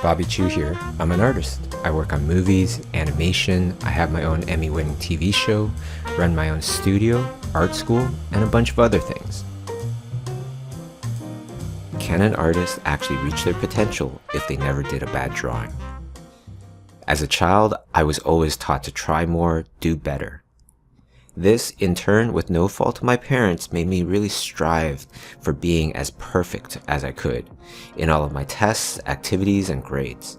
Bobby Chiu here. I'm an artist. I work on movies, animation, I have my own Emmy-winning TV show, run my own studio, art school, and a bunch of other things. Can an artist actually reach their potential if they never did a bad drawing? As a child, I was always taught to try more, do better. This, in turn, with no fault of my parents, made me really strive for being as perfect as I could in all of my tests, activities, and grades.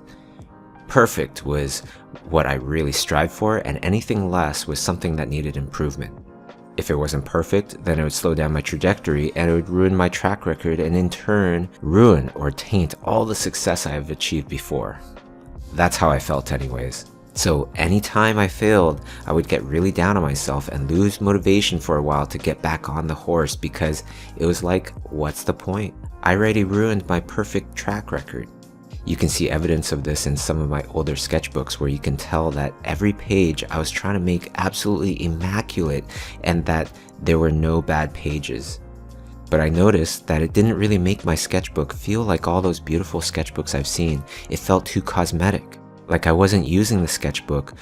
Perfect was what I really strived for, and anything less was something that needed improvement. If it wasn't perfect, then it would slow down my trajectory and it would ruin my track record and in turn, ruin or taint all the success I have achieved before. That's how I felt anyways. So anytime I failed, I would get really down on myself and lose motivation for a while to get back on the horse because it was like, what's the point? I already ruined my perfect track record. You can see evidence of this in some of my older sketchbooks where you can tell that every page I was trying to make absolutely immaculate and that there were no bad pages. But I noticed that it didn't really make my sketchbook feel like all those beautiful sketchbooks I've seen. It felt too cosmetic. Like I wasn't using the sketchbook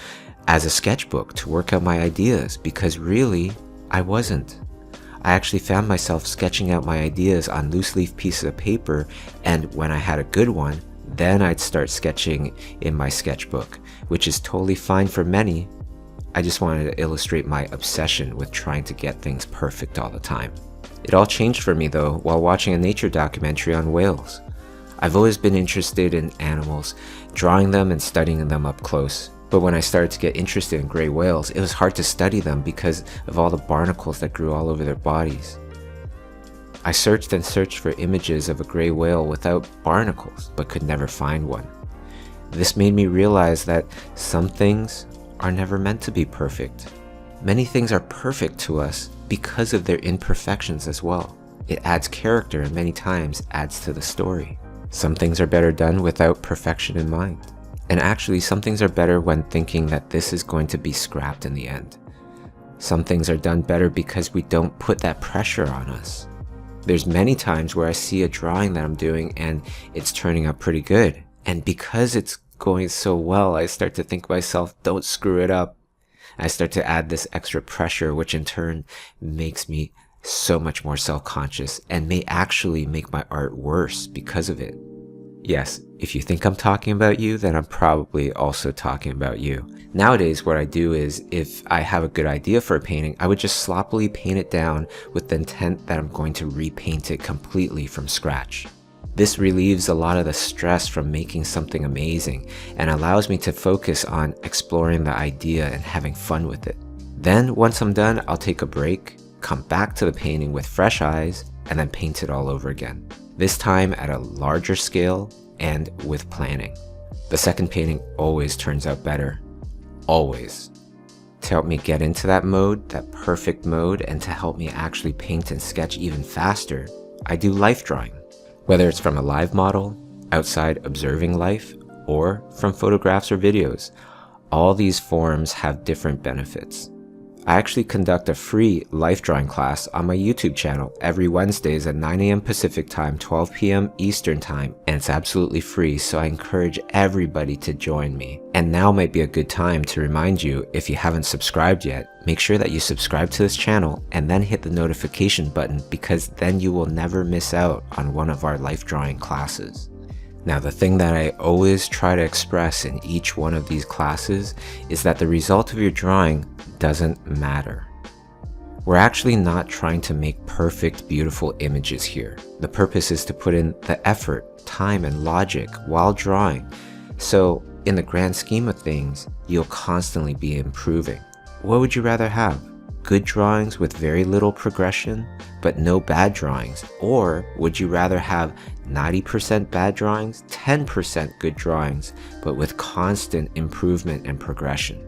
as a sketchbook to work out my ideas because really, I wasn't. I actually found myself sketching out my ideas on loose leaf pieces of paper, and when I had a good one, then I'd start sketching in my sketchbook, which is totally fine for many. I just wanted to illustrate my obsession with trying to get things perfect all the time. It all changed for me though while watching a nature documentary on whales. I've always been interested in animals, drawing them and studying them up close. But when I started to get interested in gray whales, it was hard to study them because of all the barnacles that grew all over their bodies. I searched and searched for images of a gray whale without barnacles, but could never find one. This made me realize that some things are never meant to be perfect. Many things are perfect to us because of their imperfections as well. It adds character and many times adds to the story. Some things are better done without perfection in mind. And actually, some things are better when thinking that this is going to be scrapped in the end. Some things are done better because we don't put that pressure on us. There's many times where I see a drawing that I'm doing and it's turning out pretty good. And because it's going so well, I start to think to myself, don't screw it up. I start to add this extra pressure, which in turn makes me so much more self-conscious and may actually make my art worse because of it. Yes, if you think I'm talking about you, then I'm probably also talking about you. Nowadays, what I do is if I have a good idea for a painting, I would just sloppily paint it down with the intent that I'm going to repaint it completely from scratch. This relieves a lot of the stress from making something amazing and allows me to focus on exploring the idea and having fun with it. Then once I'm done, I'll take a break, come back to the painting with fresh eyes, and then paint it all over again. This time at a larger scale and with planning. The second painting always turns out better. Always. To help me get into that mode, that perfect mode, and to help me actually paint and sketch even faster, I do life drawing. Whether it's from a live model, outside observing life, or from photographs or videos, all these forms have different benefits. I actually conduct a free life drawing class on my YouTube channel every Wednesdays at 9 AM Pacific time, 12 PM Eastern time, and it's absolutely free, so I encourage everybody to join me. And now might be a good time to remind you, if you haven't subscribed yet, make sure that you subscribe to this channel and then hit the notification button because then you will never miss out on one of our life drawing classes. Now, the thing that I always try to express in each one of these classes is that the result of your drawing doesn't matter. We're actually not trying to make perfect, beautiful images here. The purpose is to put in the effort, time, and logic while drawing. So, in the grand scheme of things, you'll constantly be improving. What would you rather have? Good drawings with very little progression, but no bad drawings? Or would you rather have 90% bad drawings, 10% good drawings, but with constant improvement and progression?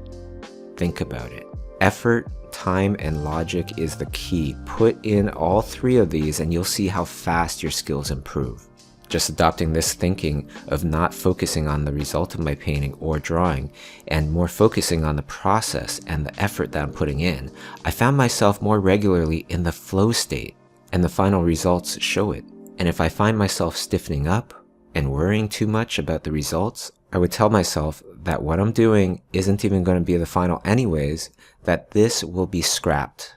Think about it. Effort, time, and logic is the key. Put in all three of these and you'll see how fast your skills improve. Just adopting this thinking of not focusing on the result of my painting or drawing and more focusing on the process and the effort that I'm putting in, I found myself more regularly in the flow state and the final results show it. And if I find myself stiffening up and worrying too much about the results, I would tell myself that what I'm doing isn't even going to be the final anyways, that this will be scrapped.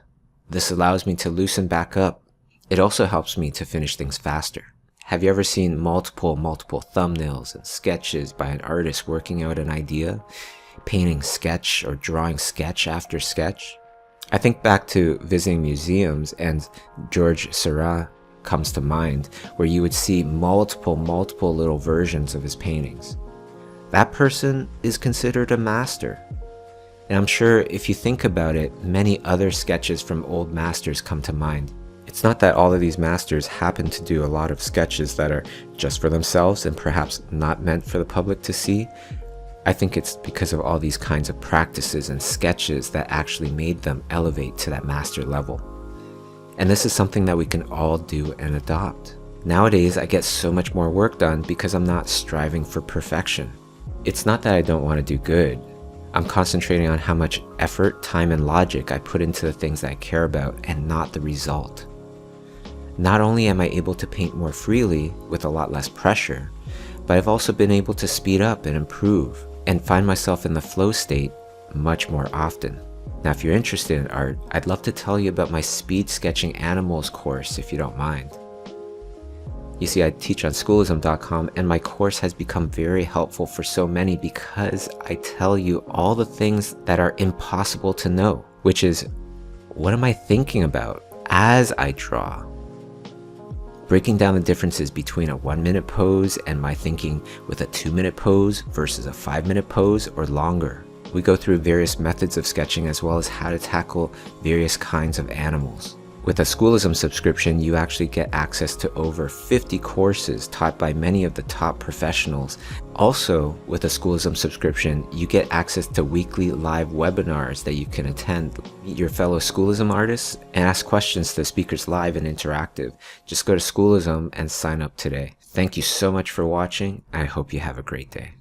This allows me to loosen back up. It also helps me to finish things faster. Have you ever seen multiple thumbnails and sketches by an artist working out an idea, painting sketch or drawing sketch after sketch? I think back to visiting museums, and Georges Seurat comes to mind, where you would see multiple little versions of his paintings. That person is considered a master. And I'm sure if you think about it, many other sketches from old masters come to mind. It's not that all of these masters happen to do a lot of sketches that are just for themselves and perhaps not meant for the public to see. I think it's because of all these kinds of practices and sketches that actually made them elevate to that master level. And this is something that we can all do and adopt. Nowadays, I get so much more work done because I'm not striving for perfection. It's not that I don't want to do good. I'm concentrating on how much effort, time, and logic I put into the things that I care about and not the result. Not only am I able to paint more freely with a lot less pressure, but I've also been able to speed up and improve and find myself in the flow state much more often. Now, if you're interested in art, I'd love to tell you about my speed sketching animals course if you don't mind. You see, I teach on Schoolism.com, and my course has become very helpful for so many because I tell you all the things that are impossible to know, which is, what am I thinking about as I draw? Breaking down the differences between a 1-minute pose and my thinking with a 2-minute pose versus a 5-minute pose or longer. We go through various methods of sketching as well as how to tackle various kinds of animals. With a Schoolism subscription, you actually get access to over 50 courses taught by many of the top professionals. Also, with a Schoolism subscription, you get access to weekly live webinars that you can attend, meet your fellow Schoolism artists, and ask questions to the speakers live and interactive. Just go to Schoolism and sign up today. Thank you so much for watching. I hope you have a great day.